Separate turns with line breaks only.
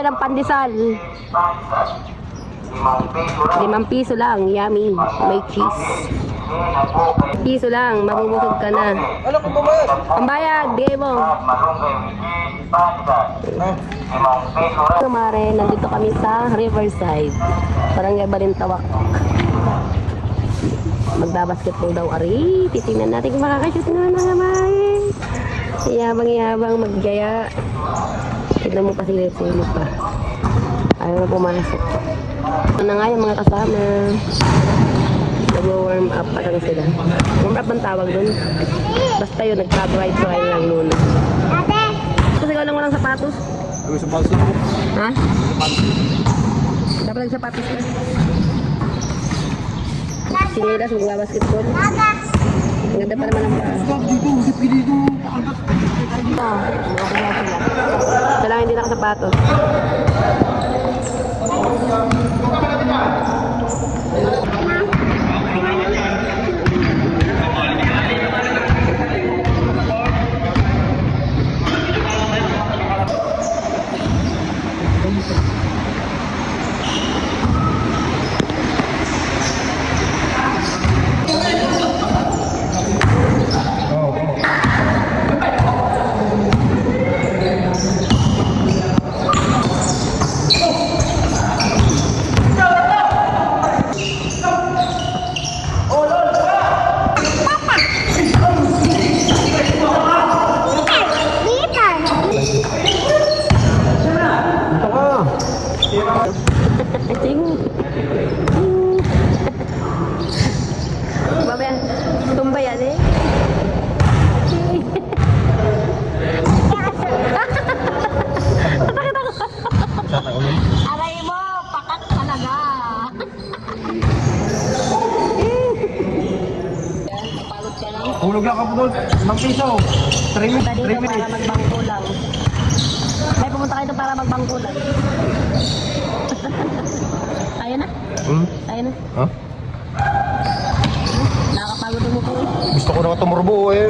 tayo ng pandesal. 5 piso lang, yummy. May cheese. Piso lang, mabubusog ka na.
Ano kung bumayad?
Ang bayad, bigay mo. Kumare, nandito kami sa Riverside. Barangay Balintawak. Magbabasketball daw, Ari. Titingnan natin kung makakashoot naman mga may. Yabang-yabang maggaya. Tignan mo pa silip-silip pa. Ayaw na pumasok. Ano na nga yung mga kasama. Nag-warm up pa lang sila. Warm up ang tawag dun. Basta yun, nagpa-try lang muna. Kasi ikaw lang walang sapatos.
Ay, sapatos lang ako.
Ha? Dapat nagsapatos ka. Sinilas, magbabasketball. Ang ganda pa naman ang paa.
Dito, hindi pinito.
Ito, kailangan hindi nakasapatos. Babaya, tumba yan eh. Aray mo, pakat talaga. Kapalot ka lang.
Hulog lang ka po doon. 5 piso. 3
Punta dito para
minutes.
magbangko lang. Ay, pumunta kayo dito para magbangko lang. Tayo na? Tayo na?
Ha?
Nakakapagod mo po eh.
Gusto ko na tumurbo eh.